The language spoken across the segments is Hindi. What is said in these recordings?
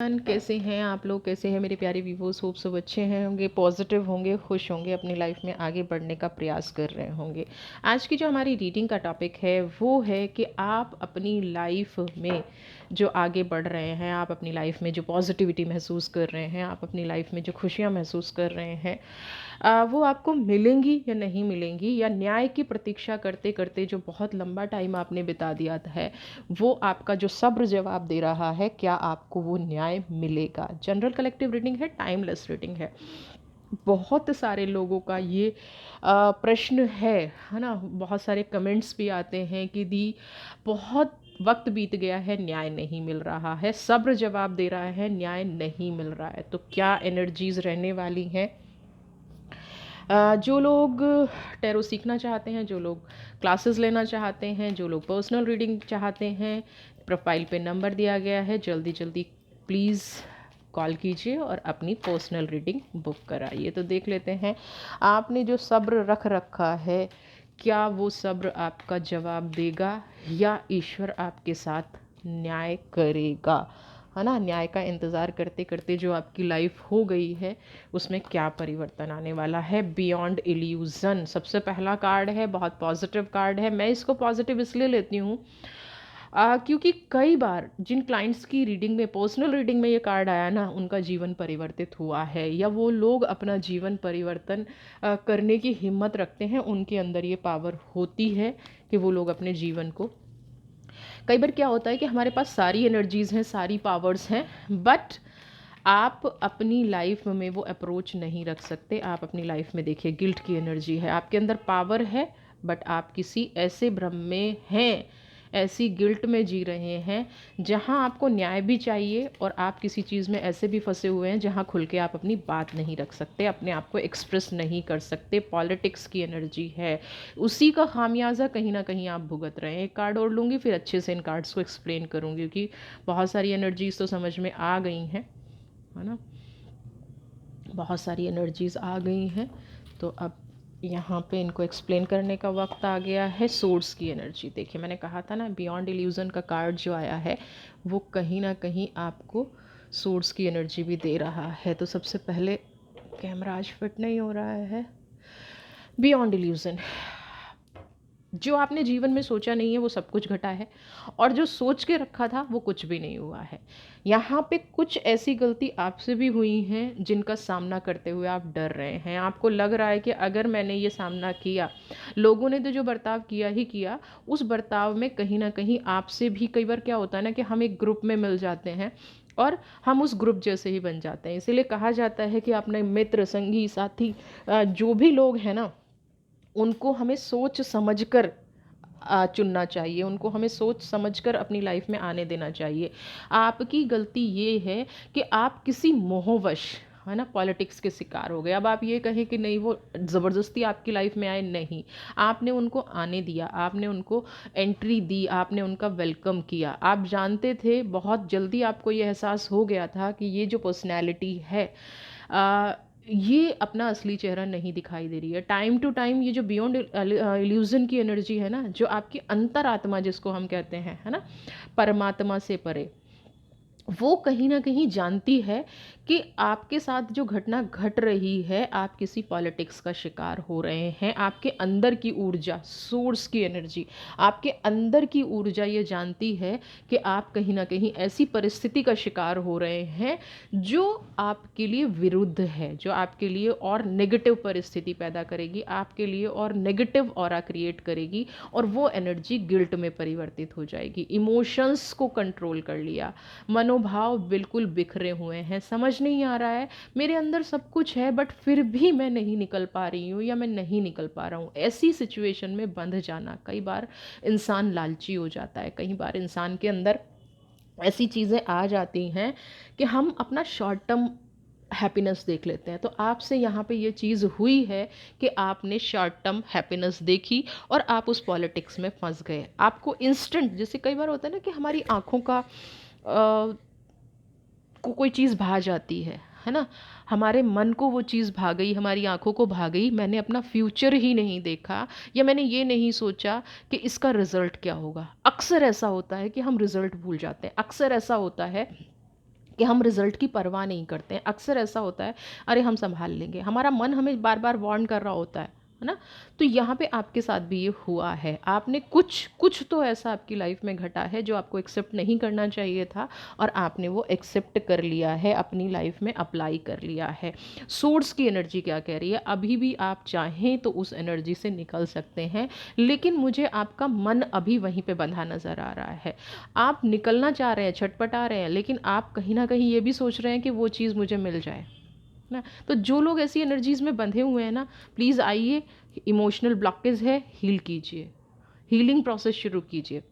कैसे हैं आप लोग? कैसे हैं मेरे प्यारे व्यूवर्स? होप सब अच्छे हैं होंगे, पॉजिटिव होंगे, खुश होंगे, अपनी लाइफ में आगे बढ़ने का प्रयास कर रहे होंगे। आज की जो हमारी रीडिंग का टॉपिक है वो है कि आप अपनी लाइफ में जो आगे बढ़ रहे हैं, आप अपनी लाइफ में जो पॉजिटिविटी महसूस कर रहे हैं, आप अपनी लाइफ में जो खुशियाँ महसूस कर रहे हैं, वो आपको मिलेंगी या नहीं मिलेंगी, या न्याय की प्रतीक्षा करते करते जो बहुत लंबा टाइम आपने बिता दिया है वो आपका जो सब्र जवाब दे रहा है, क्या आपको वो न्याय मिलेगा। जनरल कलेक्टिव रीडिंग है, टाइमलेस रीडिंग है। बहुत सारे लोगों का ये प्रश्न है ना। बहुत सारे कमेंट्स भी आते हैं कि दी बहुत वक्त बीत गया है, न्याय नहीं मिल रहा है, सब्र जवाब दे रहा है, न्याय नहीं मिल रहा है। तो क्या एनर्जीज रहने वाली हैं? जो लोग टैरो सीखना चाहते हैं, जो लोग क्लासेस लेना चाहते हैं, जो लोग पर्सनल रीडिंग चाहते हैं, प्रोफाइल पे नंबर दिया गया है, जल्दी जल्दी प्लीज़ कॉल कीजिए और अपनी पर्सनल रीडिंग बुक कराइए। तो देख लेते हैं, आपने जो सब्र रख रखा है, क्या वो सब्र आपका जवाब देगा या ईश्वर आपके साथ न्याय करेगा, है ना। न्याय का इंतज़ार करते करते जो आपकी लाइफ हो गई है उसमें क्या परिवर्तन आने वाला है। बियॉन्ड इल्यूज़न सबसे पहला कार्ड है, बहुत पॉजिटिव कार्ड है। मैं इसको पॉजिटिव इसलिए लेती हूँ क्योंकि कई बार जिन क्लाइंट्स की रीडिंग में, पर्सनल रीडिंग में ये कार्ड आया ना, उनका जीवन परिवर्तित हुआ है, या वो लोग अपना जीवन परिवर्तन करने की हिम्मत रखते हैं, उनके अंदर ये पावर होती है कि वो लोग अपने जीवन को, कई बार क्या होता है कि हमारे पास सारी एनर्जीज़ हैं, सारी पावर्स हैं, बट आप अपनी लाइफ में वो अप्रोच नहीं रख सकते। आप अपनी लाइफ में देखिए, गिल्ट की एनर्जी है, आपके अंदर पावर है, बट आप किसी ऐसे भ्रम में हैं, ऐसी गिल्ट में जी रहे हैं जहां आपको न्याय भी चाहिए, और आप किसी चीज़ में ऐसे भी फंसे हुए हैं जहां खुल के आप अपनी बात नहीं रख सकते, अपने आप को एक्सप्रेस नहीं कर सकते। पॉलिटिक्स की एनर्जी है, उसी का खामियाजा कहीं ना कहीं आप भुगत रहे हैं। एक कार्ड और लूँगी, फिर अच्छे से इन कार्ड्स को एक्सप्लेन करूँगी, क्योंकि बहुत सारी एनर्जीज तो समझ में आ गई हैं, है ना। बहुत सारी एनर्जीज़ आ गई हैं, तो अब यहाँ पे इनको एक्सप्लेन करने का वक्त आ गया है। सोर्स की एनर्जी देखिए, मैंने कहा था ना, बियॉन्ड इल्यूज़न का कार्ड जो आया है वो कहीं ना कहीं आपको सोर्स की एनर्जी भी दे रहा है। तो सबसे पहले, कैमरा आज फिट नहीं हो रहा है। बियॉन्ड इल्यूज़न, जो आपने जीवन में सोचा नहीं है वो सब कुछ घटा है, और जो सोच के रखा था वो कुछ भी नहीं हुआ है। यहाँ पे कुछ ऐसी गलती आपसे भी हुई हैं जिनका सामना करते हुए आप डर रहे हैं। आपको लग रहा है कि अगर मैंने ये सामना किया, लोगों ने तो जो बर्ताव किया ही किया, उस बर्ताव में कहीं ना कहीं आपसे भी, कई बार क्या होता है ना कि हम एक ग्रुप में मिल जाते हैं और हम उस ग्रुप जैसे ही बन जाते हैं। इसीलिए कहा जाता है कि अपने मित्र, संगी, साथी, जो भी लोग हैं ना, उनको हमें सोच समझकर चुनना चाहिए, उनको हमें सोच समझकर अपनी लाइफ में आने देना चाहिए। आपकी गलती ये है कि आप किसी मोहवश, है ना, पॉलिटिक्स के शिकार हो गए। अब आप ये कहें कि नहीं, वो ज़बरदस्ती आपकी लाइफ में आए, नहीं, आपने उनको आने दिया, आपने उनको एंट्री दी, आपने उनका वेलकम किया। आप जानते थे, बहुत जल्दी आपको ये एहसास हो गया था कि ये जो पर्सनैलिटी है, ये अपना असली चेहरा नहीं दिखाई दे रही है। टाइम टू टाइम ये जो बियॉन्ड इल्यूज़न की एनर्जी है ना, जो आपकी अंतरात्मा जिसको हम कहते हैं, है ना, परमात्मा से परे, वो कहीं ना कहीं जानती है कि आपके साथ जो घटना घट रही है, आप किसी पॉलिटिक्स का शिकार हो रहे हैं। आपके अंदर की ऊर्जा, सोर्स की एनर्जी, आपके अंदर की ऊर्जा ये जानती है कि आप कहीं ना कहीं ऐसी परिस्थिति का शिकार हो रहे हैं जो आपके लिए विरुद्ध है, जो आपके लिए और नेगेटिव परिस्थिति पैदा करेगी, आपके लिए और नेगेटिव ऑरा क्रिएट करेगी, और वो एनर्जी गिल्ट में परिवर्तित हो जाएगी। इमोशंस को कंट्रोल कर लिया, मनोभाव बिल्कुल बिखरे हुए हैं, समझ नहीं आ रहा है, मेरे अंदर सब कुछ है बट फिर भी मैं नहीं निकल पा रही हूँ, या मैं नहीं निकल पा रहा हूँ। ऐसी सिचुएशन में बंध जाना, कई बार इंसान लालची हो जाता है, कई बार इंसान के अंदर ऐसी चीज़ें आ जाती हैं कि हम अपना शॉर्ट टर्म हैप्पीनेस देख लेते हैं। तो आपसे यहाँ पे ये चीज़ हुई है कि आपने शॉर्ट टर्म हैप्पीनेस देखी और आप उस पॉलिटिक्स में फंस गए। आपको इंस्टेंट, जैसे कई बार होता है ना कि हमारी आँखों का को कोई चीज़ भा जाती है ना, हमारे मन को वो चीज़ भा गई, हमारी आंखों को भा गई, मैंने अपना फ्यूचर ही नहीं देखा, या मैंने ये नहीं सोचा कि इसका रिज़ल्ट क्या होगा। अक्सर ऐसा होता है कि हम रिज़ल्ट भूल जाते हैं। अक्सर ऐसा होता है कि हम रिजल्ट की परवाह नहीं करते हैं। अक्सर ऐसा होता है, अरे हम संभाल लेंगे, हमारा मन हमें बार बार वार्न कर रहा होता है ना। तो यहाँ पे आपके साथ भी ये हुआ है, आपने कुछ कुछ तो ऐसा आपकी लाइफ में घटा है जो आपको एक्सेप्ट नहीं करना चाहिए था, और आपने वो एक्सेप्ट कर लिया है, अपनी लाइफ में अप्लाई कर लिया है। सोर्स की एनर्जी क्या कह रही है, अभी भी आप चाहें तो उस एनर्जी से निकल सकते हैं, लेकिन मुझे आपका मन अभी वहीं पे बंधा नज़र आ रहा है। आप निकलना चाह रहे हैं, छटपटा रहे हैं, लेकिन आप कहीं ना कहीं ये भी सोच रहे हैं कि वो चीज़ मुझे मिल जाए ना। तो जो लोग ऐसी एनर्जीज़ में बंधे हुए हैं ना, प्लीज़ आइए, इमोशनल ब्लॉकेज है, हील कीजिए, हीलिंग प्रोसेस शुरू कीजिए,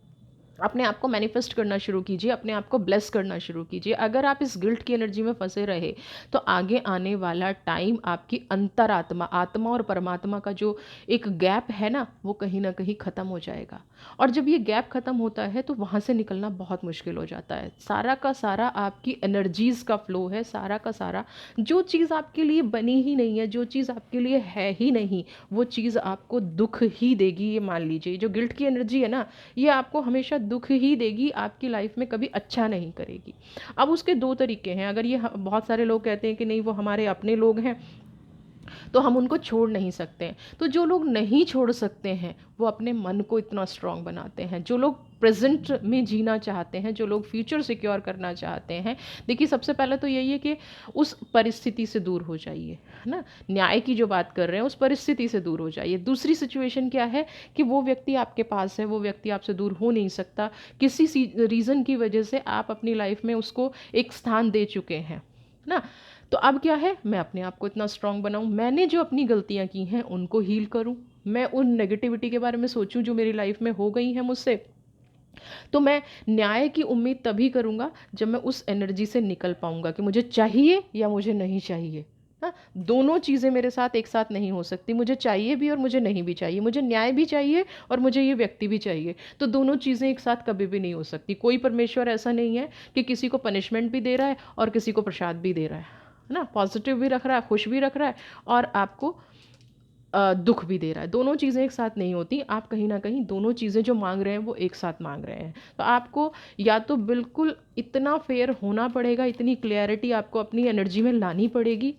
अपने आप को मैनिफेस्ट करना शुरू कीजिए, अपने आप को ब्लेस करना शुरू कीजिए। अगर आप इस गिल्ट की एनर्जी में फंसे रहे तो आगे आने वाला टाइम आपकी अंतरात्मा, आत्मा और परमात्मा का जो एक गैप है ना कहीं ख़त्म हो जाएगा। और जब ये गैप ख़त्म होता है तो वहाँ से निकलना बहुत मुश्किल हो जाता है। सारा का सारा आपकी एनर्जीज़ का फ्लो है, सारा का सारा जो चीज़ आपके लिए बनी ही नहीं है, जो चीज़ आपके लिए है ही नहीं, वो चीज़ आपको दुख ही देगी। ये मान लीजिए, जो गिल्ट की एनर्जी है ना, ये आपको हमेशा दुख ही देगी, आपकी लाइफ में कभी अच्छा नहीं करेगी। अब उसके दो तरीके हैं। अगर ये बहुत सारे लोग कहते हैं कि नहीं वो हमारे अपने लोग हैं तो हम उनको छोड़ नहीं सकते हैं, तो जो लोग नहीं छोड़ सकते हैं वो अपने मन को इतना स्ट्रांग बनाते हैं। जो लोग प्रेजेंट में जीना चाहते हैं, जो लोग फ्यूचर सिक्योर करना चाहते हैं, देखिए सबसे पहले तो यही है कि उस परिस्थिति से दूर हो जाइए, है ना। न्याय की जो बात कर रहे हैं, उस परिस्थिति से दूर हो जाइए। दूसरी सिचुएशन क्या है कि वो व्यक्ति आपके पास है, वो व्यक्ति आपसे दूर हो नहीं सकता, किसी रीज़न की वजह से आप अपनी लाइफ में उसको एक स्थान दे चुके हैं ना। तो अब क्या है, मैं अपने आप को इतना स्ट्रांग बनाऊं, मैंने जो अपनी गलतियां की हैं उनको हील करूं, मैं उन नेगेटिविटी के बारे में सोचूं जो मेरी लाइफ में हो गई हैं मुझसे। तो मैं न्याय की उम्मीद तभी करूंगा जब मैं उस एनर्जी से निकल पाऊंगा कि मुझे चाहिए या मुझे नहीं चाहिए। हाँ, दोनों चीज़ें मेरे साथ एक साथ नहीं हो सकती, मुझे चाहिए भी और मुझे नहीं भी चाहिए, मुझे न्याय भी चाहिए और मुझे ये व्यक्ति भी चाहिए। तो दोनों चीज़ें एक साथ कभी भी नहीं हो सकती। कोई परमेश्वर ऐसा नहीं है कि किसी को पनिशमेंट भी दे रहा है और किसी को प्रसाद भी दे रहा है ना, पॉजिटिव भी रख रहा है, खुश भी रख रहा है, और आपको दुख भी दे रहा है। दोनों चीज़ें एक साथ नहीं होती। आप कहीं ना कहीं दोनों चीज़ें जो मांग रहे हैं वो एक साथ मांग रहे हैं। तो आपको या तो बिल्कुल इतना फेयर होना पड़ेगा, इतनी क्लियरिटी आपको अपनी एनर्जी में लानी पड़ेगी,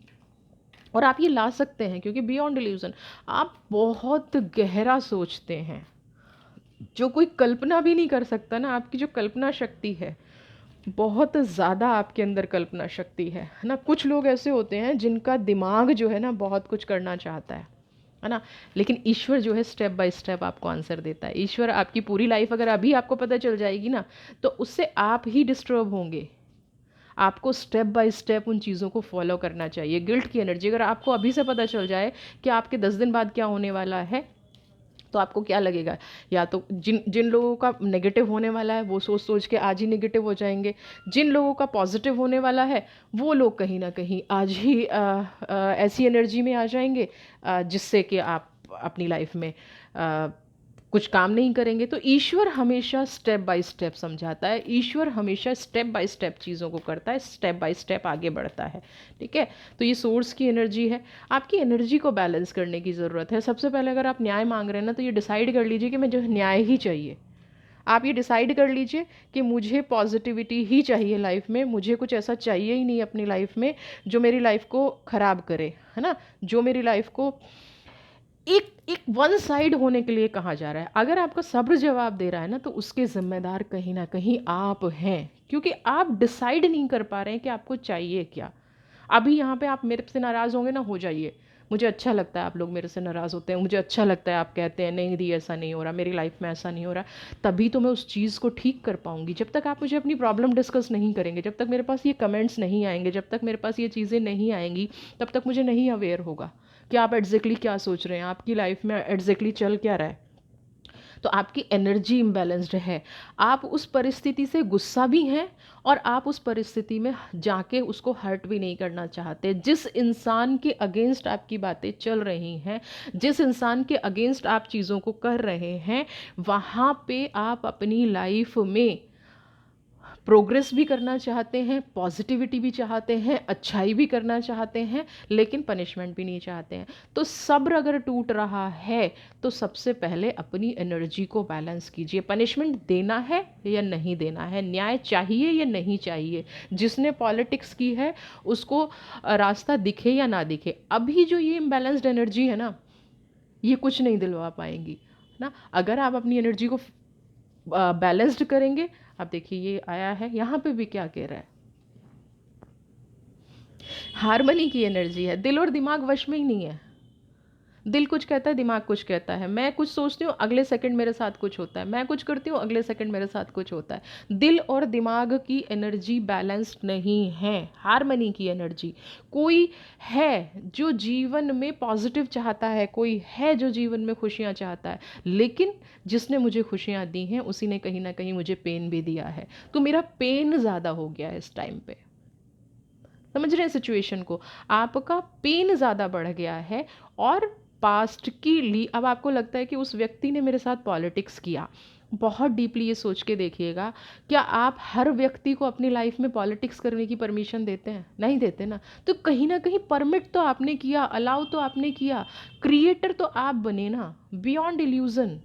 और आप ये ला सकते हैं क्योंकि बियॉन्ड इल्यूजन आप बहुत गहरा सोचते हैं, जो कोई कल्पना भी नहीं कर सकता ना। आपकी जो कल्पना शक्ति है, बहुत ज़्यादा आपके अंदर कल्पना शक्ति है ना। कुछ लोग ऐसे होते हैं जिनका दिमाग जो है ना बहुत कुछ करना चाहता है ना, लेकिन ईश्वर जो है स्टेप बाय स्टेप आपको आंसर देता है। ईश्वर आपकी पूरी लाइफ अगर अभी आपको पता चल जाएगी ना, तो उससे आप ही डिस्टर्ब होंगे। आपको स्टेप बाय स्टेप उन चीज़ों को फॉलो करना चाहिए। गिल्ट की एनर्जी अगर आपको अभी से पता चल जाए कि आपके 10 दिन बाद क्या होने वाला है, तो आपको क्या लगेगा, या तो जिन जिन लोगों का नेगेटिव होने वाला है वो सोच सोच के आज ही नेगेटिव हो जाएंगे, जिन लोगों का पॉजिटिव होने वाला है वो लोग कहीं ना कहीं आज ही ऐसी एनर्जी में आ जाएंगे जिससे कि आप अपनी लाइफ में कुछ काम नहीं करेंगे। तो ईश्वर हमेशा स्टेप बाय स्टेप समझाता है, ईश्वर हमेशा स्टेप बाय स्टेप चीज़ों को करता है, स्टेप बाय स्टेप आगे बढ़ता है। ठीक है, तो ये सोर्स की एनर्जी है। आपकी एनर्जी को बैलेंस करने की ज़रूरत है। सबसे पहले अगर आप न्याय मांग रहे हैं ना, तो ये डिसाइड कर लीजिए कि मुझे न्याय ही चाहिए। आप ये डिसाइड कर लीजिए कि मुझे पॉजिटिविटी ही चाहिए लाइफ में, मुझे कुछ ऐसा चाहिए ही नहीं अपनी लाइफ में जो मेरी लाइफ को ख़राब करे, है ना, जो मेरी लाइफ को एक एक वन साइड होने के लिए कहा जा रहा है। अगर आपका सब्र जवाब दे रहा है ना, तो उसके ज़िम्मेदार कहीं ना कहीं आप हैं, क्योंकि आप डिसाइड नहीं कर पा रहे हैं कि आपको चाहिए क्या। अभी यहाँ पे आप मेरे से नाराज़ होंगे ना, हो जाइए, मुझे अच्छा लगता है आप लोग मेरे से नाराज़ होते हैं, मुझे अच्छा लगता है आप कहते हैं नहीं दी ऐसा नहीं हो रहा, मेरी लाइफ में ऐसा नहीं हो रहा, तभी तो मैं उस चीज़ को ठीक कर पाऊँगी। जब तक आप मुझे अपनी प्रॉब्लम डिस्कस नहीं करेंगे, जब तक मेरे पास ये कमेंट्स नहीं आएंगे, जब तक मेरे पास ये चीज़ें नहीं आएंगी, तब तक मुझे नहीं अवेयर होगा कि आप एग्जैक्टली क्या सोच रहे हैं, आपकी लाइफ में एग्जैक्टली चल क्या रहा है। तो आपकी एनर्जी इम्बैलेंस्ड है, आप उस परिस्थिति से गुस्सा भी हैं और आप उस परिस्थिति में जाके उसको हर्ट भी नहीं करना चाहते। जिस इंसान के अगेंस्ट आपकी बातें चल रही हैं, जिस इंसान के अगेंस्ट आप चीज़ों को कर रहे हैं, वहाँ पे आप अपनी लाइफ में प्रोग्रेस भी करना चाहते हैं, पॉजिटिविटी भी चाहते हैं, अच्छाई भी करना चाहते हैं, लेकिन पनिशमेंट भी नहीं चाहते हैं। तो सब्र अगर टूट रहा है तो सबसे पहले अपनी एनर्जी को बैलेंस कीजिए। पनिशमेंट देना है या नहीं देना है, न्याय चाहिए या नहीं चाहिए, जिसने पॉलिटिक्स की है उसको रास्ता दिखे या ना दिखे। अभी जो ये इम्बैलेंस्ड एनर्जी है ना, ये कुछ नहीं दिलवा पाएंगी ना। अगर आप अपनी एनर्जी को बैलेंस्ड करेंगे, आप देखिए ये आया है यहाँ पे भी क्या कह रहा है, हार्मनी की एनर्जी है। दिल और दिमाग वश में ही नहीं है। दिल कुछ कहता है, दिमाग कुछ कहता है। मैं कुछ सोचती हूँ, अगले सेकंड मेरे साथ कुछ होता है। मैं कुछ करती हूँ, अगले सेकंड मेरे साथ कुछ होता है। दिल और दिमाग की एनर्जी बैलेंस्ड नहीं है। हार्मनी की एनर्जी। कोई है जो जीवन में पॉजिटिव चाहता है, कोई है जो जीवन में खुशियाँ चाहता है, लेकिन जिसने मुझे खुशियाँ दी हैं उसी ने कहीं ना कहीं मुझे पेन भी दिया है। तो मेरा पेन ज़्यादा हो गया है इस टाइम पे। समझ रहे हैं सिचुएशन को? आपका पेन ज़्यादा बढ़ गया है और पास्ट की ली अब आपको लगता है कि उस व्यक्ति ने मेरे साथ पॉलिटिक्स किया। बहुत डीपली ये सोच के देखिएगा, क्या आप हर व्यक्ति को अपनी लाइफ में पॉलिटिक्स करने की परमिशन देते हैं? नहीं देते ना। तो कहीं ना कहीं परमिट तो आपने किया, अलाउ तो आपने किया, क्रिएटर तो आप बने ना। बियॉन्ड इल्यूजन,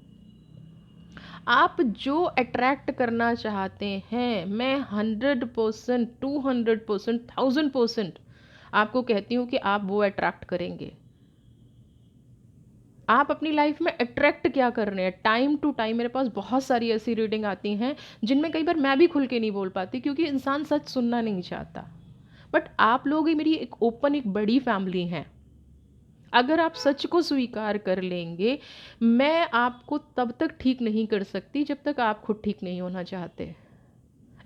आप जो अट्रैक्ट करना चाहते हैं, मैं 100%, 200%, 1000% आपको कहती हूँ कि आप वो अट्रैक्ट करेंगे। आप अपनी लाइफ में अट्रैक्ट क्या कर रहे हैं? टाइम टू टाइम मेरे पास बहुत सारी ऐसी रीडिंग आती हैं जिनमें कई बार मैं भी खुल के नहीं बोल पाती, क्योंकि इंसान सच सुनना नहीं चाहता। बट आप लोग ही मेरी एक ओपन, एक बड़ी फैमिली हैं। अगर आप सच को स्वीकार कर लेंगे, मैं आपको तब तक ठीक नहीं कर सकती जब तक आप खुद ठीक नहीं होना चाहते।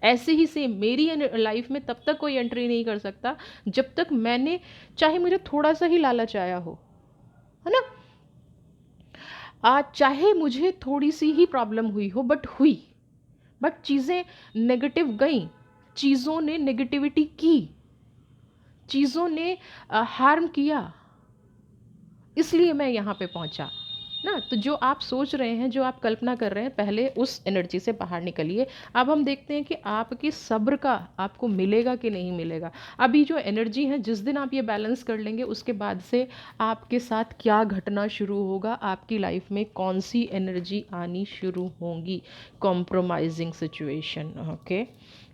ऐसे ही सेम मेरी लाइफ में तब तक कोई एंट्री नहीं कर सकता जब तक मैंने, चाहे मुझे थोड़ा सा ही लालच आया हो, है ना, आज चाहे मुझे थोड़ी सी ही प्रॉब्लम हुई हो, बट चीज़ें नेगेटिव गई, चीज़ों ने नेगेटिविटी की, चीज़ों ने हार्म किया, इसलिए मैं यहाँ पे पहुँचा ना। तो जो आप सोच रहे हैं, जो आप कल्पना कर रहे हैं, पहले उस एनर्जी से बाहर निकलिए। अब हम देखते हैं कि आपकी सब्र का आपको मिलेगा कि नहीं मिलेगा। अभी जो एनर्जी है, जिस दिन आप ये बैलेंस कर लेंगे, उसके बाद से आपके साथ क्या घटना शुरू होगा, आपकी लाइफ में कौन सी एनर्जी आनी शुरू होंगी। Compromising situation, okay.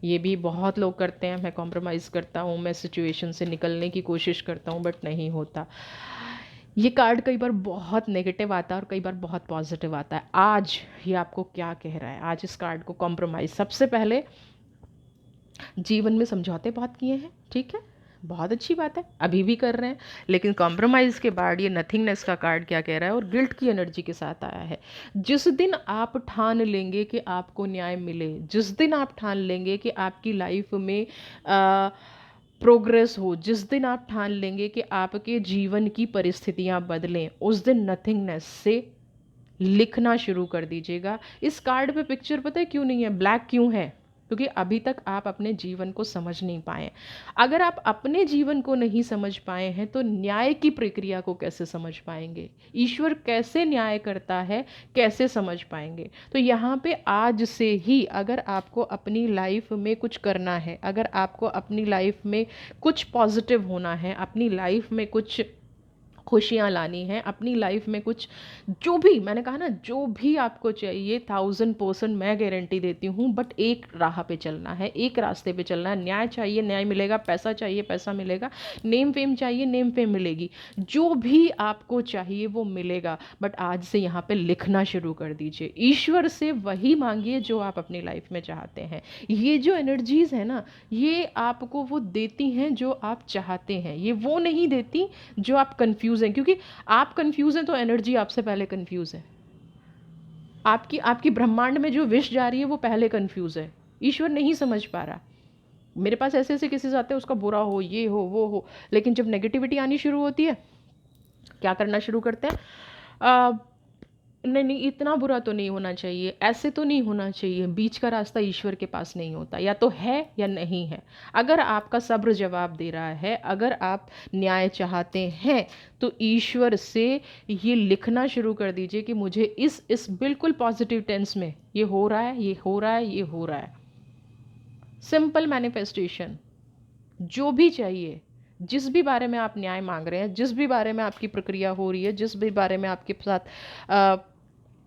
ये भी बहुत लोग करते हैं, मैं कॉम्प्रोमाइज़ करता हूँ, मैं सिचुएशन से निकलने की कोशिश करता हूँ, बट नहीं होता। ये कार्ड कई बार बहुत नेगेटिव आता है और कई बार बहुत पॉजिटिव आता है। आज ये आपको क्या कह रहा है? आज इस कार्ड को कॉम्प्रोमाइज़, सबसे पहले जीवन में समझौते बहुत किए हैं, ठीक है, बहुत अच्छी बात है, अभी भी कर रहे हैं, लेकिन कॉम्प्रोमाइज़ के बाद ये नथिंगनेस का कार्ड क्या कह रहा है और गिल्ट की एनर्जी के साथ आया है। जिस दिन आप ठान लेंगे कि आपको न्याय मिले, जिस दिन आप ठान लेंगे कि आपकी लाइफ में प्रोग्रेस हो, जिस दिन आप ठान लेंगे कि आपके जीवन की परिस्थितियां बदलें, उस दिन नथिंगनेस से लिखना शुरू कर दीजिएगा। इस कार्ड पे पिक्चर पता है क्यों नहीं है, ब्लैक क्यों है? क्योंकि अभी तक आप अपने जीवन को समझ नहीं पाए। अगर आप अपने जीवन को नहीं समझ पाए हैं तो न्याय की प्रक्रिया को कैसे समझ पाएंगे? ईश्वर कैसे न्याय करता है, कैसे समझ पाएंगे? तो यहाँ पे आज से ही अगर आपको अपनी लाइफ में कुछ करना है, अगर आपको अपनी लाइफ में कुछ पॉजिटिव होना है, अपनी लाइफ में कुछ खुशियाँ लानी हैं, अपनी लाइफ में कुछ, जो भी मैंने कहा ना, जो भी आपको चाहिए 1000% मैं गारंटी देती हूँ, बट एक राह पे चलना है, एक रास्ते पे चलना है। न्याय चाहिए, न्याय मिलेगा, पैसा चाहिए, पैसा मिलेगा, नेम फेम चाहिए, नेम फेम मिलेगी, जो भी आपको चाहिए वो मिलेगा। बट आज से यहाँ पे लिखना शुरू कर दीजिए, ईश्वर से वही मांगिए जो आप अपनी लाइफ में चाहते हैं। ये जो एनर्जीज़ है ना, ये आपको वो देती हैं जो आप चाहते हैं, ये वो नहीं देती जो आप कंफ्यूज हैं, क्योंकि आप कंफ्यूज हैं तो एनर्जी आपसे पहले कंफ्यूज है। आपकी ब्रह्मांड में जो विश जा रही है वो पहले कंफ्यूज है। ईश्वर नहीं समझ पा रहा। मेरे पास ऐसे ऐसे केसेस आते हैं, उसका बुरा हो, ये हो, वो हो, लेकिन जब नेगेटिविटी आनी शुरू होती है, क्या करना शुरू करते हैं, नहीं नहीं, इतना बुरा तो नहीं होना चाहिए, ऐसे तो नहीं होना चाहिए। बीच का रास्ता ईश्वर के पास नहीं होता, या तो है या नहीं है। अगर आपका सब्र जवाब दे रहा है, अगर आप न्याय चाहते हैं, तो ईश्वर से ये लिखना शुरू कर दीजिए कि मुझे इस बिल्कुल पॉजिटिव टेंस में ये हो रहा है, ये हो रहा है, ये हो रहा है। सिंपल मैनिफेस्टेशन, जो भी चाहिए, जिस भी बारे में आप न्याय मांग रहे हैं, जिस भी बारे में आपकी प्रक्रिया हो रही है, जिस भी बारे में आपके साथ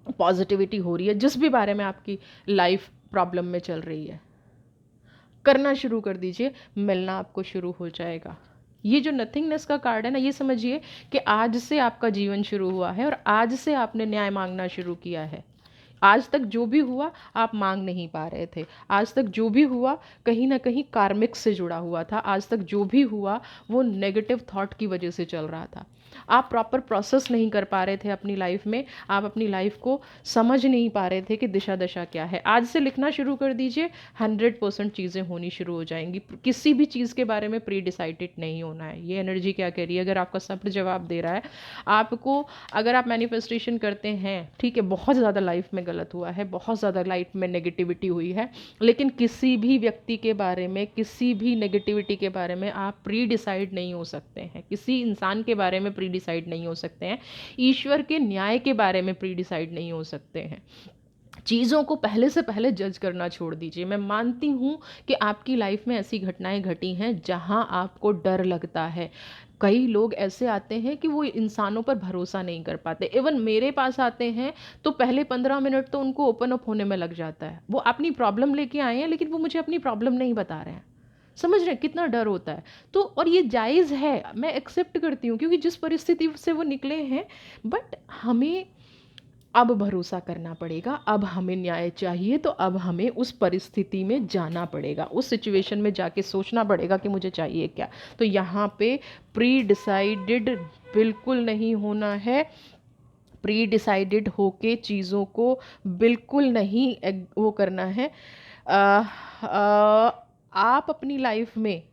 पॉजिटिविटी हो रही है, जिस भी बारे में आपकी लाइफ प्रॉब्लम में चल रही है, करना शुरू कर दीजिए, मिलना आपको शुरू हो जाएगा। ये जो नथिंगनेस का कार्ड है ना, ये समझिए कि आज से आपका जीवन शुरू हुआ है और आज से आपने न्याय मांगना शुरू किया है। आज तक जो भी हुआ आप मांग नहीं पा रहे थे, आज तक जो भी हुआ कहीं ना कहीं कार्मिक से जुड़ा हुआ था, आज तक जो भी हुआ वो नेगेटिव थॉट की वजह से चल रहा था। आप प्रॉपर प्रोसेस नहीं कर पा रहे थे अपनी लाइफ में, आप अपनी लाइफ को समझ नहीं पा रहे थे कि दिशा दशा क्या है। आज से लिखना शुरू कर दीजिए, 100% चीज़ें होनी शुरू हो जाएंगी। किसी भी चीज़ के बारे में प्री डिसाइडेड नहीं होना है। ये एनर्जी क्या कह रही है, अगर आपका सब्र जवाब दे रहा है आपको, अगर आप मैनिफेस्टेशन करते हैं, ठीक है, बहुत ज़्यादा लाइफ में गलत हुआ है, बहुत ज़्यादा लाइफ में नेगेटिविटी हुई है, लेकिन किसी भी व्यक्ति के बारे में, किसी भी नेगेटिविटी के बारे में आप प्री डिसाइड नहीं हो सकते हैं। किसी इंसान के बारे में प्री डिसाइड नहीं हो सकते हैं। ईश्वर के न्याय के बारे में प्री डिसाइड नहीं हो सकते हैं। चीज़ों को पहले से पहले जज करना छोड़ दीजिए। मैं मानती हूँ कि आपकी लाइफ में ऐसी घटनाएं घटी हैं जहाँ आपको डर लगता है। कई लोग ऐसे आते हैं कि वो इंसानों पर भरोसा नहीं कर पाते। इवन मेरे पास आते हैं तो पहले 15 मिनट तो उनको ओपन अप होने में लग जाता है। वो अपनी प्रॉब्लम लेके आए हैं लेकिन वो मुझे अपनी प्रॉब्लम नहीं बता रहे हैं। समझ रहे हैं कितना डर होता है। तो और ये जायज़ है, मैं एक्सेप्ट करती हूँ, क्योंकि जिस परिस्थिति से वो निकले हैं, बट हमें अब भरोसा करना पड़ेगा। अब हमें न्याय चाहिए तो अब हमें उस परिस्थिति में जाना पड़ेगा, उस सिचुएशन में जाके सोचना पड़ेगा कि मुझे चाहिए क्या। तो यहाँ पे प्री डिसाइडेड बिल्कुल नहीं होना है। प्री डिसाइडेड होके चीज़ों को बिल्कुल नहीं वो करना है। आ, आ, आप अपनी लाइफ में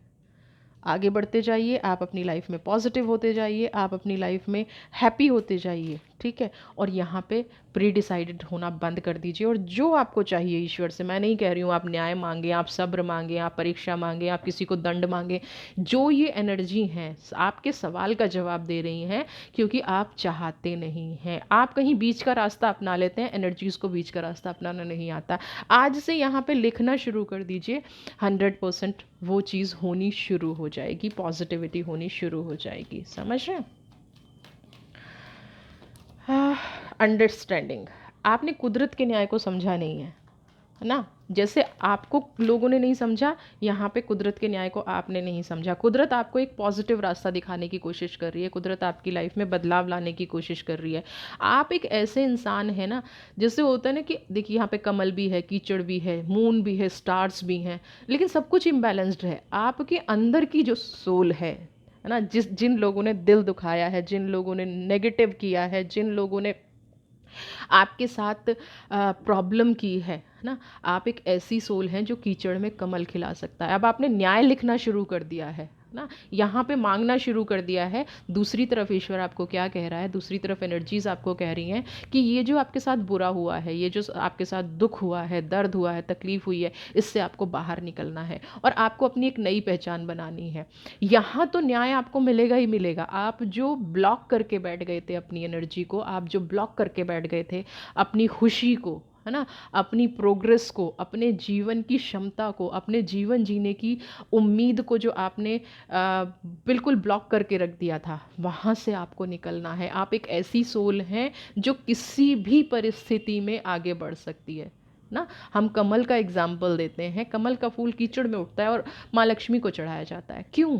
आगे बढ़ते जाइए, आप अपनी लाइफ में पॉजिटिव होते जाइए, आप अपनी लाइफ में हैप्पी होते जाइए, ठीक है। और यहाँ पे प्री डिसाइडेड होना बंद कर दीजिए। और जो आपको चाहिए ईश्वर से, मैं नहीं कह रही हूँ आप न्याय मांगे, आप सब्र मांगे, आप परीक्षा मांगे, आप किसी को दंड मांगे, जो ये एनर्जी हैं आपके सवाल का जवाब दे रही हैं, क्योंकि आप चाहते नहीं हैं। आप कहीं बीच का रास्ता अपना लेते हैं, एनर्जीज़ को बीच का रास्ता अपनाना नहीं आता। आज से यहाँ पे लिखना शुरू कर दीजिए, 100% वो चीज़ होनी शुरू हो जाएगी, पॉजिटिविटी होनी शुरू हो जाएगी। समझ रहे हैं? अंडरस्टैंडिंग, आपने कुदरत के न्याय को समझा नहीं है ना। जैसे आपको लोगों ने नहीं समझा, यहाँ पे कुदरत के न्याय को आपने नहीं समझा। कुदरत आपको एक पॉजिटिव रास्ता दिखाने की कोशिश कर रही है, कुदरत आपकी लाइफ में बदलाव लाने की कोशिश कर रही है। आप एक ऐसे इंसान है ना, जैसे होता है ना कि देखिए यहाँ पे कमल भी है, कीचड़ भी है, मून भी है, स्टार्स भी हैं, लेकिन सब कुछ इम्बैलेंस्ड है। आपके अंदर की जो सोल है ना, जिन लोगों ने दिल दुखाया है, जिन लोगों ने नेगेटिव किया है, जिन लोगों ने आपके साथ प्रॉब्लम की है ना, आप एक ऐसी सोल हैं जो कीचड़ में कमल खिला सकता है। अब आपने न्याय लिखना शुरू कर दिया है ना, यहाँ पे मांगना शुरू कर दिया है। दूसरी तरफ ईश्वर आपको क्या कह रहा है, दूसरी तरफ एनर्जीज आपको कह रही हैं कि ये जो आपके साथ बुरा हुआ है, ये जो आपके साथ दुख हुआ है, दर्द हुआ है, तकलीफ हुई है, इससे आपको बाहर निकलना है और आपको अपनी एक नई पहचान बनानी है। यहाँ तो न्याय आपको मिलेगा ही मिलेगा। आप जो ब्लॉक करके बैठ गए थे अपनी एनर्जी को, आप जो ब्लॉक करके बैठ गए थे अपनी खुशी को, है ना, अपनी प्रोग्रेस को, अपने जीवन की क्षमता को, अपने जीवन जीने की उम्मीद को, जो आपने बिल्कुल ब्लॉक करके रख दिया था, वहाँ से आपको निकलना है। आप एक ऐसी सोल हैं जो किसी भी परिस्थिति में आगे बढ़ सकती है ना। हम कमल का एग्जाम्पल देते हैं, कमल का फूल कीचड़ में उठता है और माँ लक्ष्मी को चढ़ाया जाता है। क्यों?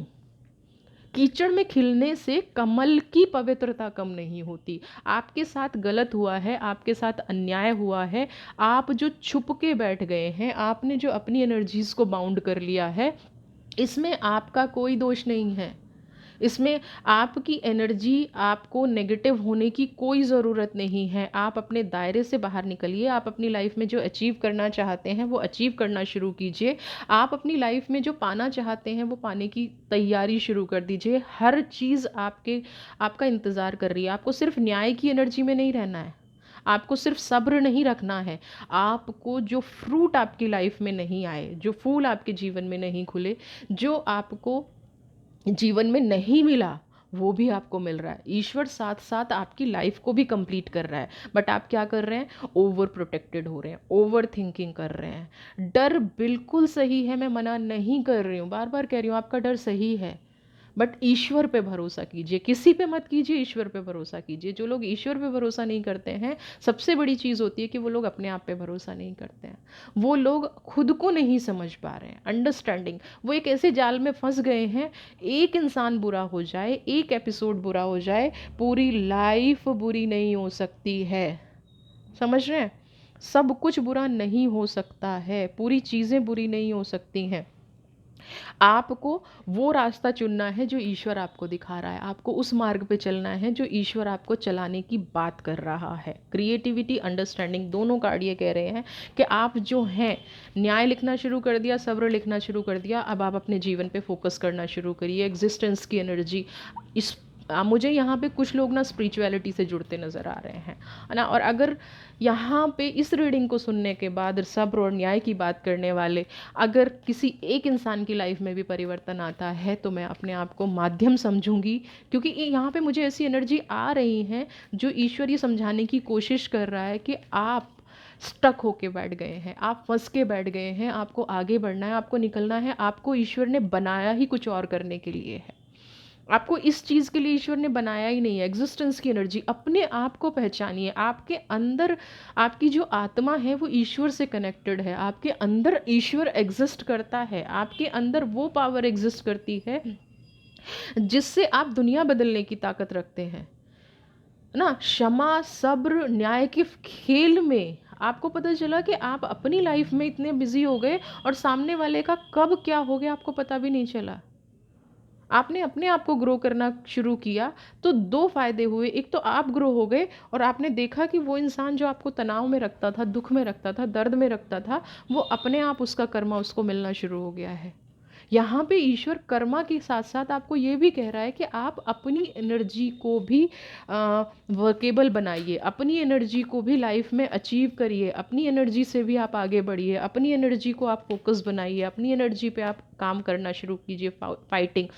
कीचड़ में खिलने से कमल की पवित्रता कम नहीं होती। आपके साथ गलत हुआ है, आपके साथ अन्याय हुआ है, आप जो छुप के बैठ गए हैं, आपने जो अपनी एनर्जीज़ को बाउंड कर लिया है, इसमें आपका कोई दोष नहीं है। इसमें आपकी एनर्जी, आपको नेगेटिव होने की कोई ज़रूरत नहीं है। आप अपने दायरे से बाहर निकलिए, आप अपनी लाइफ में जो अचीव करना चाहते हैं वो अचीव करना शुरू कीजिए। आप अपनी लाइफ में जो पाना चाहते हैं वो पाने की तैयारी शुरू कर दीजिए। हर चीज़ आपका इंतज़ार कर रही है। आपको सिर्फ न्याय की एनर्जी में नहीं रहना है, आपको सिर्फ सब्र नहीं रखना है। आपको जो फ्रूट आपकी लाइफ में नहीं आए, जो फूल आपके जीवन में नहीं खुले, जो आपको जीवन में नहीं मिला, वो भी आपको मिल रहा है। ईश्वर साथ साथ आपकी लाइफ को भी कंप्लीट कर रहा है, बट आप क्या कर रहे हैं, ओवर प्रोटेक्टेड हो रहे हैं, ओवर थिंकिंग कर रहे हैं। डर बिल्कुल सही है, मैं मना नहीं कर रही हूँ, बार बार कह रही हूँ आपका डर सही है, बट ईश्वर पे भरोसा कीजिए, किसी पे मत कीजिए, ईश्वर पे भरोसा कीजिए। जो लोग ईश्वर पे भरोसा नहीं करते हैं, सबसे बड़ी चीज़ होती है कि वो लोग अपने आप पे भरोसा नहीं करते हैं। वो लोग खुद को नहीं समझ पा रहे हैं, अंडरस्टैंडिंग, वो एक ऐसे जाल में फंस गए हैं, एक इंसान बुरा हो जाए, एक एपिसोड बुरा हो जाए, पूरी लाइफ बुरी नहीं हो सकती है। समझ रहे हैं? सब कुछ बुरा नहीं हो सकता है, पूरी चीज़ें बुरी नहीं हो सकती हैं। आपको वो रास्ता चुनना है जो ईश्वर आपको दिखा रहा है, आपको उस मार्ग पे चलना है जो ईश्वर आपको चलाने की बात कर रहा है। क्रिएटिविटी, अंडरस्टैंडिंग, दोनों कार्ड ये कह रहे हैं कि आप जो हैं, न्याय लिखना शुरू कर दिया, सब्र लिखना शुरू कर दिया, अब आप अपने जीवन पे फोकस करना शुरू करिए। एग्जिस्टेंस की एनर्जी इस मुझे यहाँ पे कुछ लोग ना स्पिरिचुअलिटी से जुड़ते नज़र आ रहे हैं, है ना। और अगर यहाँ पे इस रीडिंग को सुनने के बाद सब्र और न्याय की बात करने वाले अगर किसी एक इंसान की लाइफ में भी परिवर्तन आता है, तो मैं अपने आप को माध्यम समझूंगी, क्योंकि यहाँ पे मुझे ऐसी एनर्जी आ रही है जो ईश्वर ये समझाने की कोशिश कर रहा है कि आप स्टक होके बैठ गए हैं, आप फंस के बैठ गए हैं, आपको आगे बढ़ना है, आपको निकलना है, आपको ईश्वर ने बनाया ही कुछ और करने के लिए है। आपको इस चीज़ के लिए ईश्वर ने बनाया ही नहीं है। एग्जिस्टेंस की एनर्जी, अपने आप को पहचानिए, आपके अंदर आपकी जो आत्मा है वो ईश्वर से कनेक्टेड है, आपके अंदर ईश्वर एग्जिस्ट करता है, आपके अंदर वो पावर एग्जिस्ट करती है जिससे आप दुनिया बदलने की ताकत रखते हैं ना। क्षमा, सब्र, न्याय के खेल में आपको पता चला कि आप अपनी लाइफ में इतने बिजी हो गए और सामने वाले का कब क्या हो गया आपको पता भी नहीं चला। आपने अपने आप को ग्रो करना शुरू किया तो दो फायदे हुए, एक तो आप ग्रो हो गए और आपने देखा कि वो इंसान जो आपको तनाव में रखता था, दुख में रखता था, दर्द में रखता था, वो अपने आप उसका कर्मा उसको मिलना शुरू हो गया है। यहाँ पे ईश्वर कर्मा के साथ साथ आपको ये भी कह रहा है कि आप अपनी एनर्जी को भी वर्केबल बनाइए, अपनी एनर्जी को भी लाइफ में अचीव करिए, अपनी एनर्जी से भी आप आगे बढ़िए, अपनी एनर्जी को आप फोकस बनाइए, अपनी एनर्जी पे आप काम करना शुरू कीजिए, फाइटिंग।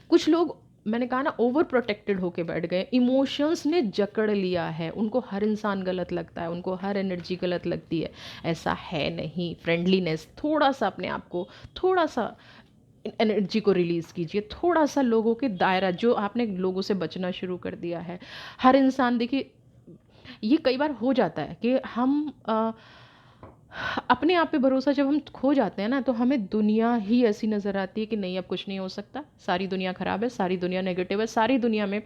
कुछ लोग, मैंने कहा ना, ओवर प्रोटेक्टेड होके बैठ गए, इमोशंस ने जकड़ लिया है, उनको हर इंसान गलत लगता है, उनको हर एनर्जी गलत लगती है। ऐसा है नहीं। फ्रेंडलीनेस, थोड़ा सा अपने आप को, थोड़ा सा एनर्जी को रिलीज़ कीजिए, थोड़ा सा लोगों के दायरा, जो आपने लोगों से बचना शुरू कर दिया है। हर इंसान, देखिए ये कई बार हो जाता है कि हम अपने आप पे भरोसा जब हम खो जाते हैं ना, तो हमें दुनिया ही ऐसी नज़र आती है कि नहीं अब कुछ नहीं हो सकता, सारी दुनिया ख़राब है, सारी दुनिया नेगेटिव है, सारी दुनिया में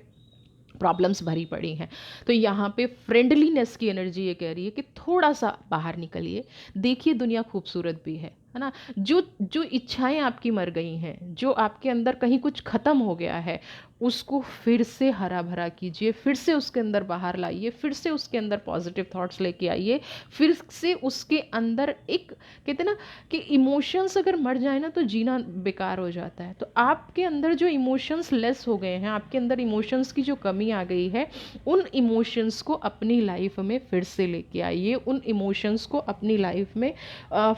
प्रॉब्लम्स भरी पड़ी हैं। तो यहाँ पे फ्रेंडलीनेस की एनर्जी ये कह रही है कि थोड़ा सा बाहर निकलिए, देखिए दुनिया खूबसूरत भी है ना। जो जो इच्छाएं आपकी मर गई हैं, जो आपके अंदर कहीं कुछ ख़त्म हो गया है, उसको फिर से हरा भरा कीजिए, फिर से उसके अंदर बाहर लाइए, फिर से उसके अंदर पॉजिटिव थॉट्स लेके आइए, फिर से उसके अंदर एक, कहते ना कि इमोशंस अगर मर जाए ना तो जीना बेकार हो जाता है। तो आपके अंदर जो इमोशंस लेस हो गए हैं, आपके अंदर इमोशंस की जो कमी आ गई है, उन इमोशंस को अपनी लाइफ में फिर से लेके आइए, उन इमोशंस को अपनी लाइफ में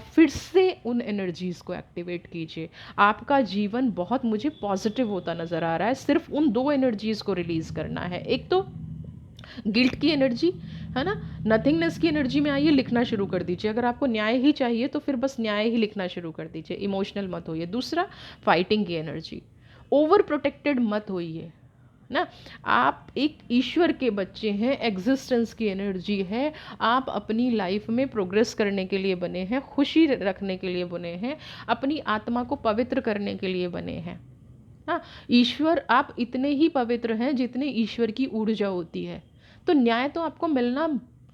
फिर से उन एनर्जीज़ को एक्टिवेट कीजिए। आपका जीवन बहुत मुझे पॉजिटिव होता नज़र आ रहा है। सिर्फ उन दो एनर्जीज़ को रिलीज़ करना है, एक तो गिल्ट की एनर्जी, है ना, नथिंगनेस की एनर्जी में आइए, लिखना शुरू कर दीजिए। अगर आपको न्याय ही चाहिए तो फिर बस न्याय ही लिखना शुरू कर दीजिए, इमोशनल मत होइए। दूसरा, फाइटिंग की एनर्जी, ओवर प्रोटेक्टेड मत होइए ना। आप एक ईश्वर के बच्चे हैं, एग्जिस्टेंस की एनर्जी है, आप अपनी लाइफ में प्रोग्रेस करने के लिए बने हैं, खुशी रखने के लिए बने हैं, अपनी आत्मा को पवित्र करने के लिए बने हैं। हाँ, ईश्वर, आप इतने ही पवित्र हैं जितने ईश्वर की ऊर्जा होती है। तो न्याय तो आपको मिलना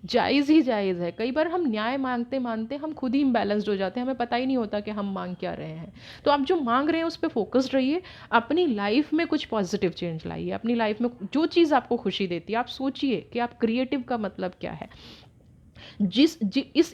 जायज़ ही जायज़ है। कई बार हम न्याय मांगते मांगते हम खुद ही इम्बैलेंस्ड हो जाते हैं, हमें पता ही नहीं होता कि हम मांग क्या रहे हैं। तो आप जो मांग रहे हैं उस पर फोकस्ड रहिए, अपनी लाइफ में कुछ पॉजिटिव चेंज लाइए, अपनी लाइफ में जो चीज़ आपको खुशी देती है आप सोचिए कि आप क्रिएटिव का मतलब क्या है।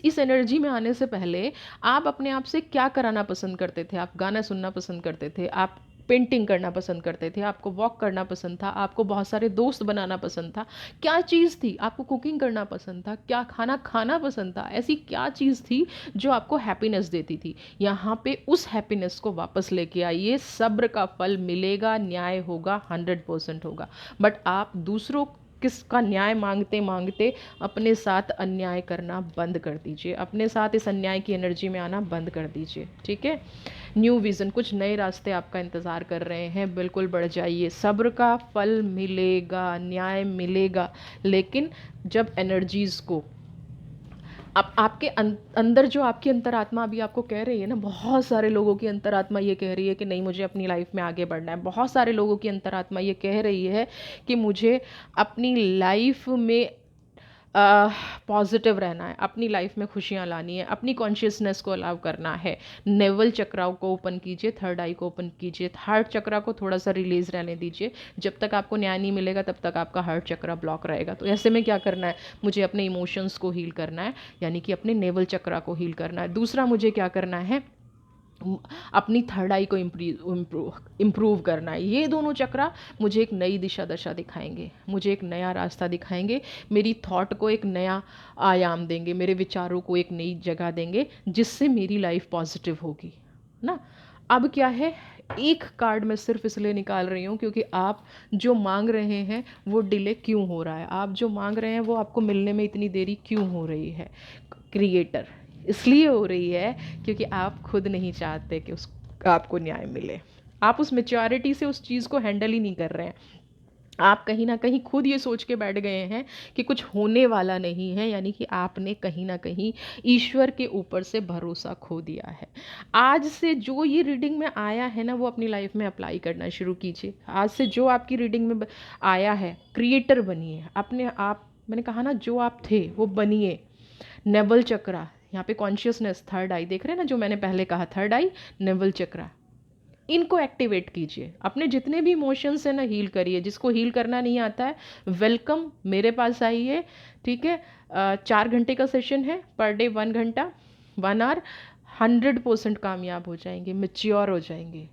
इस एनर्जी में आने से पहले आप अपने आप से क्या कराना पसंद करते थे? आप गाना सुनना पसंद करते थे, आप पेंटिंग करना पसंद करते थे, आपको वॉक करना पसंद था, आपको बहुत सारे दोस्त बनाना पसंद था, क्या चीज़ थी? आपको कुकिंग करना पसंद था, क्या खाना खाना पसंद था, ऐसी क्या चीज़ थी जो आपको हैप्पीनेस देती थी? यहाँ पे उस हैप्पीनेस को वापस लेके आइए, सब्र का फल मिलेगा, न्याय होगा, 100% होगा। बट आप दूसरों किसका न्याय मांगते मांगते अपने साथ अन्याय करना बंद कर दीजिए, अपने साथ इस अन्याय की एनर्जी में आना बंद कर दीजिए, ठीक है। न्यू विज़न, कुछ नए रास्ते आपका इंतज़ार कर रहे हैं, बिल्कुल बढ़ जाइए, सब्र का फल मिलेगा, न्याय मिलेगा। लेकिन जब एनर्जीज़ को आप आपके अंदर, जो आपकी अंतरात्मा अभी आपको कह रही है ना, बहुत सारे लोगों की अंतरात्मा ये कह रही है कि नहीं मुझे अपनी लाइफ में आगे बढ़ना है, बहुत सारे लोगों की अंतरात्मा ये कह रही है कि मुझे अपनी लाइफ में पॉजिटिव रहना है, अपनी लाइफ में खुशियाँ लानी है, अपनी कॉन्शियसनेस को अलाउ करना है। नेवल चक्रा को ओपन कीजिए, थर्ड आई को ओपन कीजिए, हार्ट चक्रा को थोड़ा सा रिलीज रहने दीजिए। जब तक आपको न्याय नहीं मिलेगा तब तक आपका हार्ट चक्रा ब्लॉक रहेगा। तो ऐसे में क्या करना है, मुझे अपने इमोशंस को हील करना है, यानी कि अपने नेवल चक्रा को हील करना है। दूसरा मुझे क्या करना है, अपनी थर्ड आई को इम्प्रूव करना है। ये दोनों चक्रा मुझे एक नई दिशा दशा दिखाएंगे, मुझे एक नया रास्ता दिखाएंगे, मेरी थॉट को एक नया आयाम देंगे, मेरे विचारों को एक नई जगह देंगे, जिससे मेरी लाइफ पॉजिटिव होगी ना। अब क्या है, एक कार्ड मैं सिर्फ इसलिए निकाल रही हूँ क्योंकि आप जो मांग रहे हैं वो डिले क्यों हो रहा है, आप जो मांग रहे हैं वो आपको मिलने में इतनी देरी क्यों हो रही है। क्रिएटर, इसलिए हो रही है क्योंकि आप खुद नहीं चाहते कि उस आपको न्याय मिले, आप उस मैच्योरिटी से उस चीज़ को हैंडल ही नहीं कर रहे हैं। आप कहीं ना कहीं खुद ये सोच के बैठ गए हैं कि कुछ होने वाला नहीं है, यानी कि आपने कहीं ना कहीं ईश्वर के ऊपर से भरोसा खो दिया है। आज से जो ये रीडिंग में आया है ना, वो अपनी लाइफ में अप्लाई करना शुरू कीजिए। आज से जो आपकी रीडिंग में आया है, क्रिएटर बनिए अपने आप। मैंने कहा ना, जो आप थे वो बनिए। नेवल चक्रा, यहाँ पे कॉन्शियसनेस, थर्ड आई देख रहे हैं ना, जो मैंने पहले कहा, थर्ड आई, नेवल चक्रा, इनको एक्टिवेट कीजिए। अपने जितने भी इमोशंस हैं ना, हील करिए। जिसको हील करना नहीं आता है, वेलकम, मेरे पास आइए, ठीक है। 4 घंटे का सेशन है, पर डे 1 घंटा, 1 आवर, 100% कामयाब हो जाएंगे, मैच्योर हो जाएंगे।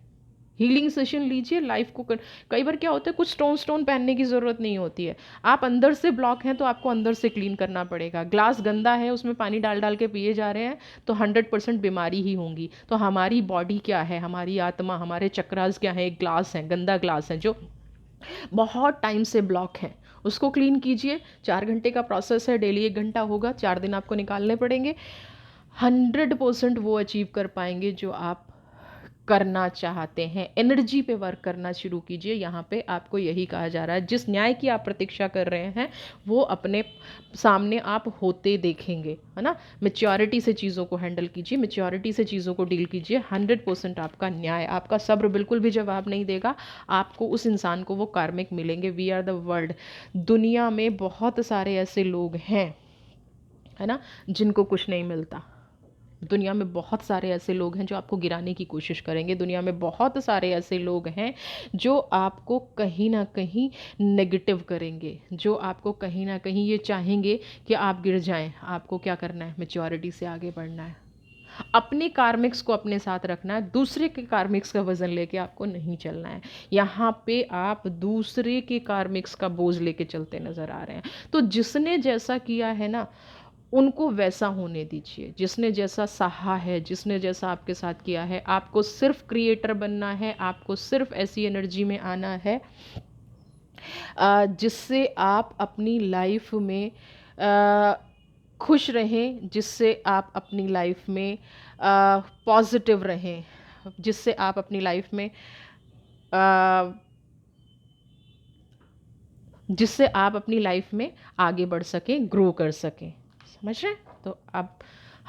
हीलिंग सेशन लीजिए, लाइफ को कई बार क्या होता है, कुछ स्टोन पहनने की ज़रूरत नहीं होती है। आप अंदर से ब्लॉक हैं तो आपको अंदर से क्लीन करना पड़ेगा। ग्लास गंदा है, उसमें पानी डाल डाल के पिए जा रहे हैं तो 100% बीमारी ही होंगी। तो हमारी बॉडी क्या है, हमारी आत्मा, हमारे चक्रास क्या है, एक ग्लास है, गंदा ग्लास है जो बहुत टाइम से ब्लॉक है, उसको क्लीन कीजिए। 4 घंटे का प्रोसेस है, डेली 1 घंटा होगा, 4 दिन आपको निकालने पड़ेंगे। 100% वो अचीव कर पाएंगे जो आप करना चाहते हैं। एनर्जी पे वर्क करना शुरू कीजिए। यहाँ पे आपको यही कहा जा रहा है, जिस न्याय की आप प्रतीक्षा कर रहे हैं वो अपने सामने आप होते देखेंगे, है ना। मेच्योरिटी से चीज़ों को हैंडल कीजिए, मेच्योरिटी से चीज़ों को डील कीजिए। 100% आपका न्याय, आपका सब्र बिल्कुल भी जवाब नहीं देगा। आपको उस इंसान को वो कार्मिक मिलेंगे। We are the world. दुनिया में बहुत सारे ऐसे लोग हैं, है ना, जिनको कुछ नहीं मिलता। दुनिया में बहुत सारे ऐसे लोग हैं जो आपको गिराने की कोशिश करेंगे। दुनिया में बहुत सारे ऐसे लोग हैं जो आपको कहीं ना कहीं नेगेटिव करेंगे, जो आपको कहीं ना कहीं ये चाहेंगे कि आप गिर जाएं। आपको क्या करना है, मैच्योरिटी से आगे बढ़ना है, अपने कार्मिक्स को अपने साथ रखना है। दूसरे के कार्मिक्स का वज़न लेके आपको नहीं चलना है। यहाँ पे आप दूसरे के कार्मिक्स का बोझ लेके चलते नज़र आ रहे हैं। तो जिसने जैसा किया है ना, उनको वैसा होने दीजिए। जिसने जैसा सहा है, जिसने जैसा आपके साथ किया है, आपको सिर्फ क्रिएटर बनना है। आपको सिर्फ ऐसी एनर्जी में आना है जिससे आप अपनी लाइफ में खुश रहें, जिससे आप अपनी लाइफ में पॉजिटिव रहें, जिससे आप अपनी लाइफ में जिससे आप अपनी लाइफ में आगे बढ़ सकें, ग्रो कर सकें। समझ रहे हैं? तो अब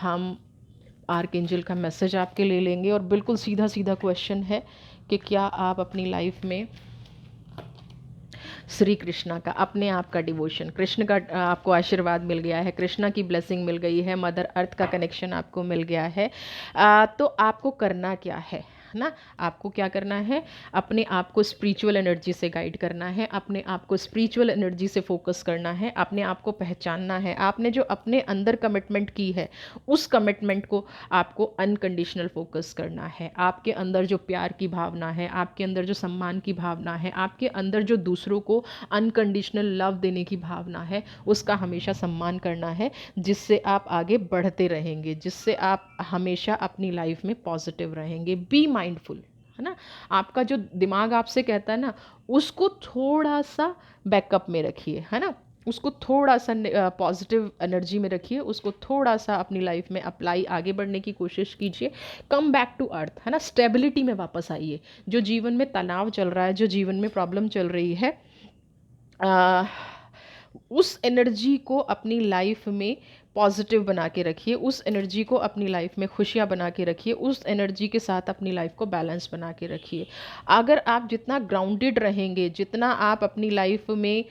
हम आर्कएंजल का मैसेज आपके ले लेंगे और बिल्कुल सीधा सीधा क्वेश्चन है कि क्या आप अपनी लाइफ में श्री कृष्णा का, अपने आप का डिवोशन, कृष्ण का आपको आशीर्वाद मिल गया है, कृष्णा की ब्लेसिंग मिल गई है, मदर अर्थ का कनेक्शन आपको मिल गया है, तो आपको करना क्या है। है ना। आपको क्या करना है, अपने आप को स्पिरिचुअल एनर्जी से गाइड करना है, अपने आप को स्पिरिचुअल एनर्जी से फोकस करना है, अपने आप को पहचानना है। आपने जो अपने अंदर कमिटमेंट की है उस कमिटमेंट को आपको अनकंडीशनल फोकस करना है। आपके अंदर जो प्यार की भावना है, आपके अंदर जो सम्मान की भावना है, आपके अंदर जो दूसरों को अनकंडीशनल लव देने की भावना है, उसका हमेशा सम्मान करना है, जिससे आप आगे बढ़ते रहेंगे, जिससे आप हमेशा अपनी लाइफ में पॉजिटिव रहेंगे। बी माइंडफुल, है ना। आपका जो दिमाग आपसे कहता है ना, उसको थोड़ा सा बैकअप में रखिए, है ना। उसको थोड़ा सा पॉजिटिव एनर्जी में रखिए, उसको थोड़ा सा अपनी लाइफ में अप्लाई, आगे बढ़ने की कोशिश कीजिए। कम बैक टू अर्थ, है ना, स्टेबिलिटी में वापस आइए। जो जीवन में तनाव चल रहा है, जो जीवन में प्रॉब्लम चल रही है, उस एनर्जी को अपनी लाइफ में पॉजिटिव बना के रखिए, उस एनर्जी को अपनी लाइफ में खुशियाँ बना के रखिए, उस एनर्जी के साथ अपनी लाइफ को बैलेंस बना के रखिए। अगर आप जितना ग्राउंडेड रहेंगे, जितना आप अपनी लाइफ में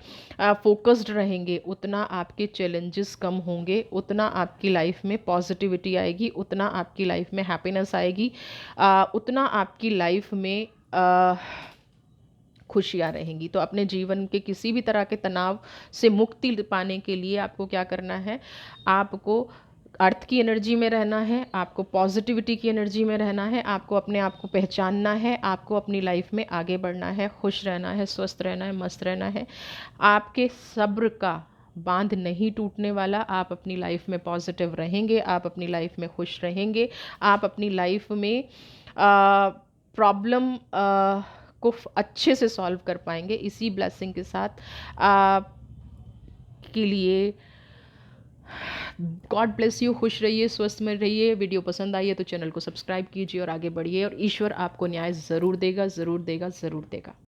फोकस्ड रहेंगे, उतना आपके चैलेंजेस कम होंगे, उतना आपकी लाइफ में पॉजिटिविटी आएगी, उतना आपकी लाइफ में हैप्पीनेस आएगी, उतना आपकी लाइफ में खुशियाँ रहेंगी। तो अपने जीवन के किसी भी तरह के तनाव से मुक्ति पाने के लिए आपको क्या करना है, आपको अर्थ की एनर्जी में रहना है, आपको पॉजिटिविटी की एनर्जी में रहना है, आपको अपने आप को पहचानना है, आपको अपनी लाइफ में आगे बढ़ना है, खुश रहना है, स्वस्थ रहना है, मस्त रहना है। आपके सब्र का बांध नहीं टूटने वाला। आप अपनी लाइफ में पॉजिटिव रहेंगे, आप अपनी लाइफ में खुश रहेंगे, आप अपनी लाइफ में प्रॉब्लम को अच्छे से सॉल्व कर पाएंगे। इसी ब्लेसिंग के साथ आप के लिए गॉड ब्लेस यू। खुश रहिए, स्वस्थ में रहिए। वीडियो पसंद आई है तो चैनल को सब्सक्राइब कीजिए और आगे बढ़िए, और ईश्वर आपको न्याय ज़रूर देगा, ज़रूर देगा, ज़रूर देगा।